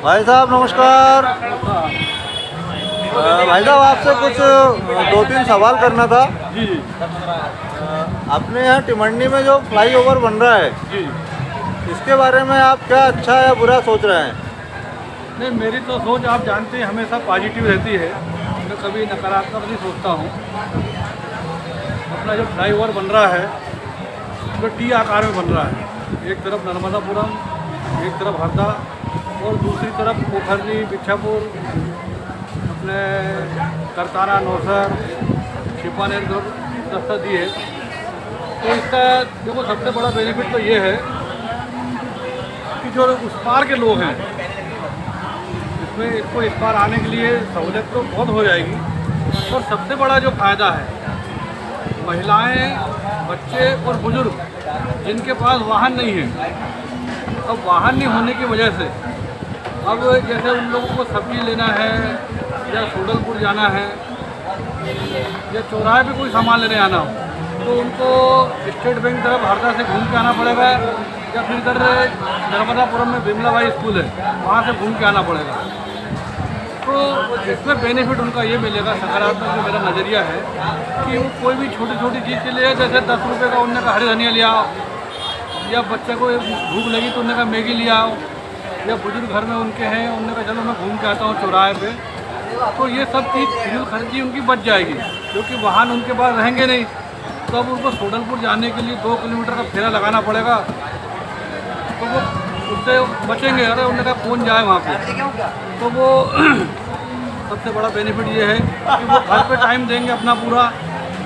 भाई साहब नमस्कार। भाई साहब आपसे कुछ 2-3 सवाल करना था। जी जी अपने यहाँ टिमंडी में जो फ्लाईओवर बन रहा है जी। इसके बारे में आप क्या अच्छा या बुरा सोच रहे हैं? नहीं, मेरी तो सोच आप जानते हैं हमेशा पॉजिटिव रहती है। मैं कभी नकारात्मक नहीं सोचता हूँ। अपना जो फ्लाईओवर बन रहा है जो टी आकार में बन रहा है, एक तरफ नर्मदापुरम, एक तरफ हरदा और दूसरी तरफ पोखरनी, बिच्छापुर, अपने करतारा, नौसर, छिपानेर रास्ता दी है। तो इसका देखो सबसे बड़ा बेनिफिट तो ये है कि जो उस पार के लोग हैं इसमें इसको इस पार आने के लिए सहूलियत तो बहुत हो जाएगी। और सबसे बड़ा जो फ़ायदा है, महिलाएं, बच्चे और बुजुर्ग जिनके पास वाहन नहीं है, अब वाहन नहीं होने की वजह से अब जैसे उन लोगों को सब्जी लेना है या सोडलपुर जाना है या चौराहे पे कोई सामान लेने आना हो तो उनको स्टेट बैंक तरफ हरदा से घूम के आना पड़ेगा या फिर इधर नर्मदापुरम में बिमलाबाई स्कूल है वहाँ से घूम के आना पड़ेगा। तो इसमें बेनिफिट उनका ये मिलेगा, सकारात्मक जो मेरा नज़रिया है कि वो कोई भी छोटी छोटी चीज़ के लिए, जैसे 10 रुपये का उनने का हरी धनिया लिया आओ, या बच्चे को भूख लगी तो उनने का मैगी लिया आओ, या बुजुर्ग घर में उनके हैं उनने का चलो मैं घूम के आता हूँ चौराहे पे, तो ये सब चीज़ फिजूल खर्ची उनकी बच जाएगी क्योंकि वाहन उनके पास रहेंगे नहीं। तो अब उनको सोडलपुर जाने के लिए 2 किलोमीटर का फेरा लगाना पड़ेगा, तो वो उससे बचेंगे। अरे उन्होंने कहा कौन जाए वहाँ पे, तो वो सबसे बड़ा बेनिफिट ये है कि वो घर पे टाइम देंगे अपना पूरा,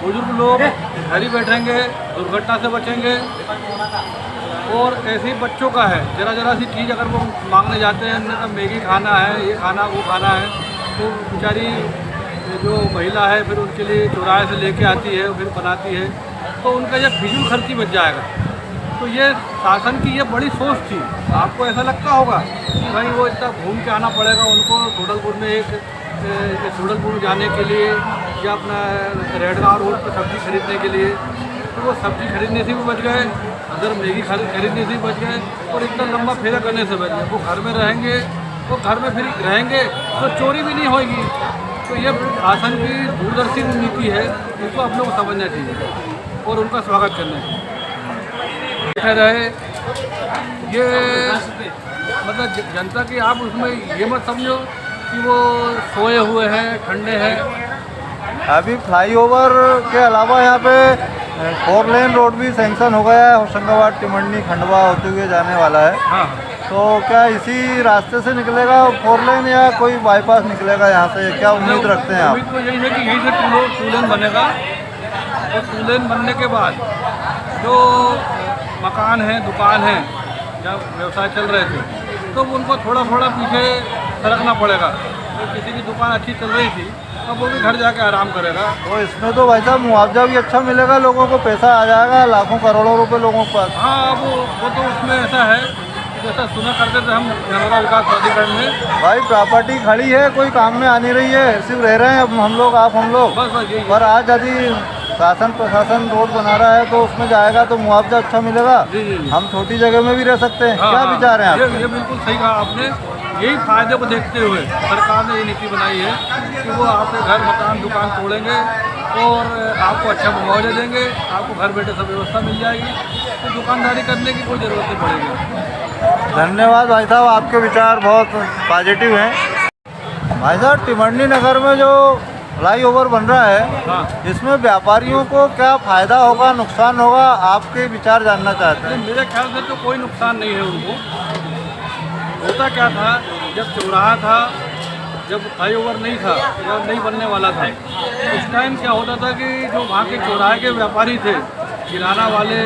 बुजुर्ग लोग घर ही बैठेंगे, दुर्घटना से बचेंगे। और ऐसे ही बच्चों का है, जरा सी चीज़ अगर वो मांगने जाते हैं, उन्होंने कहा मैगी खाना है, ये खाना वो खाना है, तो बेचारी जो महिला है फिर उनके लिए चौराहे से लेके आती है फिर बनाती है, तो उनका ये फिजूल खर्ची बच जाएगा। तो ये शासन की ये बड़ी सोच थी। आपको ऐसा लगता होगा कि भाई वो इतना घूम के आना पड़ेगा उनको सोडलपुर में, एक सोडलपुर जाने के लिए या अपना रेडगांव रोड पर सब्ज़ी खरीदने के लिए, तो वो सब्ज़ी खरीदने से भी बच गए, उधर मैगी खरीदने से भी बच गए और इतना लंबा फेरा करने से बच गए। वो घर में रहेंगे, वो घर में फिर रहेंगे तो चोरी भी नहीं होगी। तो ये शासन की दूरदर्शी नीति है, इसको आप लोग को समझना चाहिए और उनका स्वागत करना चाहिए। रहे ये मतलब जनता की, आप उसमें ये मत समझो कि वो सोए हुए हैं, ठंडे हैं। अभी फ्लाईओवर के अलावा यहाँ पे 4 लेन रोड भी सैंक्शन हो गया है, होशंगाबाद, टिमंडी, खंडवा होते हुए जाने वाला है। हाँ, तो क्या इसी रास्ते से निकलेगा 4 लेन या कोई बाईपास निकलेगा यहाँ से, क्या उम्मीद रखते हैं आप? उम्मीद तो यही है कि यहीं से 2 लेन बनेगा और 2 लेन बनने के बाद जो मकान है, दुकान है, जब व्यवसाय चल रहे थे तो उनको थोड़ा पीछे सरकना पड़ेगा। तो किसी की दुकान अच्छी चल रही थी, अब वो भी घर जाके आराम करेगा। तो इसमें तो भाई साहब मुआवजा भी अच्छा मिलेगा, लोगों को पैसा आ जाएगा, लाखों करोड़ों रुपए लोगों के पास। हाँ, वो तो उसमें ऐसा है, जैसा सुना करते थे हम नर्मदा विकास प्राधिकरण में, भाई प्रॉपर्टी खड़ी है, कोई काम में आ नहीं रही है, सिर्फ रह रहे हैं अब हम लोग, आप हम लोग। बस यही है। पर आज यदि शासन प्रशासन रोड बना रहा है तो उसमें जाएगा तो मुआवजा अच्छा मिलेगा। जी जी जी। हम छोटी जगह में भी रह सकते हैं। हाँ, क्या विचार है आप? ये बिल्कुल सही कहा आपने। यही फायदे को देखते हुए सरकार ने ये नीति बनाई है कि वो आपके घर, मकान, दुकान तोड़ेंगे और आपको अच्छा मुआवजा देंगे, आपको घर बैठे सब व्यवस्था मिल जाएगी, तो दुकानदारी करने की कोई ज़रूरत नहीं पड़ेगी। धन्यवाद भाई साहब, आपके विचार बहुत पॉजिटिव हैं। भाई साहब टिमंडी नगर में जो फ्लाईओवर बन रहा है, हाँ, इसमें व्यापारियों को क्या फ़ायदा होगा, नुकसान होगा, आपके विचार जानना चाहते हैं। मेरे ख्याल से तो कोई नुकसान नहीं है उनको। होता क्या था, जब चौराहा था, जब फ्लाईओवर नहीं था या नहीं बनने वाला था, उस टाइम क्या होता था कि जो वहाँ के चौराहे के व्यापारी थे, किराना वाले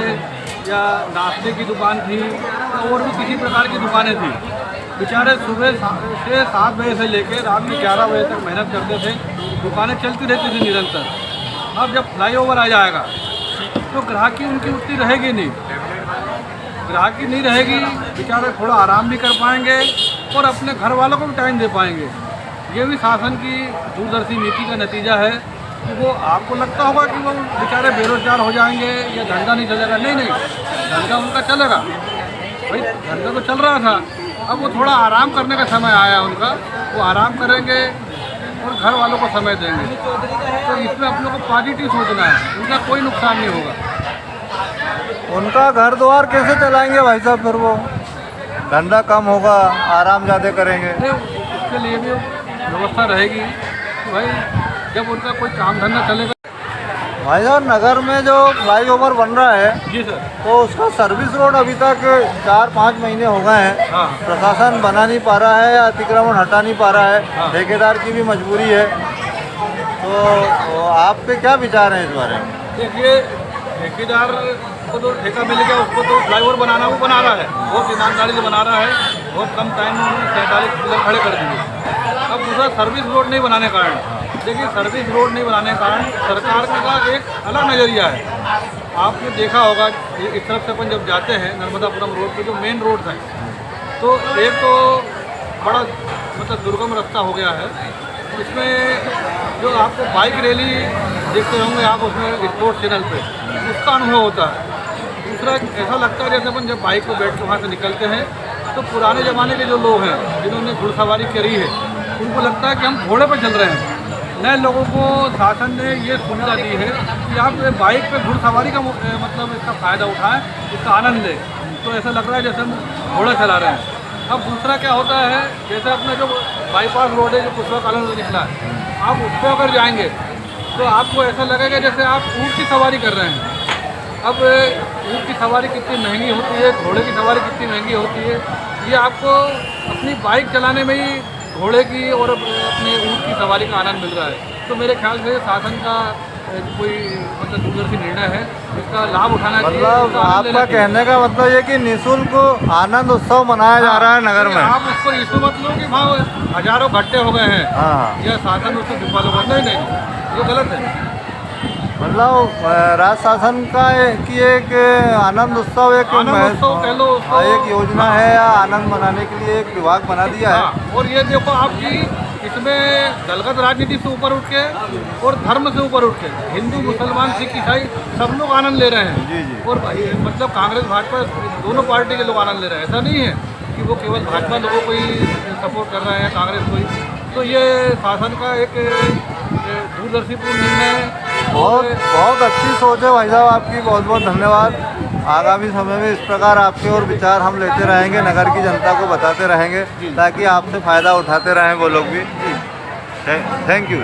या नाश्ते की दुकान थी और भी किसी प्रकार की दुकानें थी, बेचारे सुबह से 7 बजे से लेकर रात के 11 बजे तक मेहनत करते थे, दुकानें चलती रहती थी निरंतर। अब जब फ्लाईओवर आ जाएगा तो ग्राहकी उनकी उतनी रहेगी नहीं, ग्राहकी नहीं रहेगी, बेचारे थोड़ा आराम भी कर पाएंगे और अपने घर वालों को भी टाइम दे पाएंगे। ये भी शासन की दूरदर्शी नीति का नतीजा है कि वो, आपको लगता होगा कि वो बेचारे बेरोजगार हो जाएंगे या धंधा नहीं चलेगा, नहीं, धंधा उनका चलेगा। भाई धंधा तो चल रहा था, अब वो थोड़ा आराम करने का समय आया उनका, वो आराम करेंगे और घर वालों को समय देंगे। तो इसमें अपने को पॉजिटिव सोचना है, उनका कोई नुकसान नहीं होगा। उनका घर द्वार कैसे चलाएंगे भाई साहब? फिर वो धंधा कम होगा, आराम ज़्यादा करेंगे। नहीं, उसके लिए भी व्यवस्था रहेगी कि भाई जब उनका कोई काम धंधा चलेगा। भाई साहब, नगर में जो फ्लाईओवर बन रहा है जी सर। तो उसका सर्विस रोड अभी तक 4-5 महीने हो गए हैं, हाँ। प्रशासन बना नहीं पा रहा है या अतिक्रमण हटा नहीं पा रहा है, हाँ। ठेकेदार की भी मजबूरी है। तो आप पे क्या विचार हैं इस बारे में? देखिए, ठेकेदार को तो ठेका मिल गया, उसको तो फ्लाईओवर बनाना वो बना रहा है, बहुत ईमानदारी से बना रहा है, बहुत कम टाइम में उन्होंने 47 पिलर खड़े कर दिए। अब दूसरा सर्विस रोड नहीं बनाने के कारण, देखिए सर्विस रोड नहीं बनाने के कारण सरकार का एक अलग नज़रिया है। आपने देखा होगा इस तरफ से अपन जब जाते हैं नर्मदापुरम रोड पे जो मेन रोड है, तो एक तो बड़ा मतलब दुर्गम रास्ता हो गया है। इसमें जो आपको बाइक रैली देखते होंगे आप उसमें स्पोर्ट्स चैनल पे, उसका अनुभव होता है। दूसरा ऐसा लगता है जैसे अपन जब बाइक पर बैठ के वहाँ से निकलते हैं तो पुराने ज़माने के जो लोग हैं जिन्होंने घुड़सवारी करी है, उनको लगता है कि हम घोड़े पर चल रहे हैं। नए लोगों को शासन ने ये सुविधा दी है कि आप बाइक पे घुड़सवारी का मतलब इसका फ़ायदा उठाएं, इसका आनंद लें। तो ऐसा लग रहा है जैसे हम घोड़ा चला रहे हैं। अब दूसरा क्या होता है, जैसे अपना जो बाईपास रोड है जो पुष्पा कॉलोनी से निकला है, आप उस पर अगर जाएंगे तो आपको ऐसा लगेगा जैसे आप ऊँट की सवारी कर रहे हैं। अब ऊँट की सवारी कितनी महंगी होती है, घोड़े की सवारी कितनी महंगी होती है, ये आपको अपनी बाइक चलाने में ही घोड़े की और अपने ऊँट की सवारी का आनंद मिल रहा है। तो मेरे ख्याल से शासन का कोई मतलब दूरदर्शी निर्णय है, इसका लाभ उठाना चाहिए। मतलब आपका कहने का मतलब ये कि निःशुल्क आनंद उत्सव मनाया जा रहा है नगर में। आप उसको इसमें मत लो कि वहाँ हजारों घट्टे हो गए हैं, हाँ, यह शासन उसको दिखवा लो। नहीं, ये गलत है। मतलब राज्य शासन का की एक आनंद उत्सव एक आनंद उत्सव कह लो उसको। एक योजना है या आनंद मनाने के लिए एक विभाग बना दिया है। हाँ, और ये देखो आपकी इसमें दलगत राजनीति से ऊपर उठ के और धर्म से ऊपर उठ के हिंदू मुसलमान सिख ईसाई सब लोग आनंद ले रहे हैं। जी जी। और मतलब कांग्रेस भाजपा दोनों पार्टी के लोग आनंद ले रहे हैं। ऐसा नहीं है कि वो केवल भाजपा लोगों को ही सपोर्ट कर रहे हैं, कांग्रेस को ही। तो ये शासन का एक दूरदर्शीपूर्ण निर्णय है। बहुत अच्छी सोच है भाई साहब आपकी, बहुत बहुत धन्यवाद। आगामी समय में इस प्रकार आपके और विचार हम लेते रहेंगे, नगर की जनता को बताते रहेंगे ताकि आपसे फ़ायदा उठाते रहें वो लोग भी। Thank you.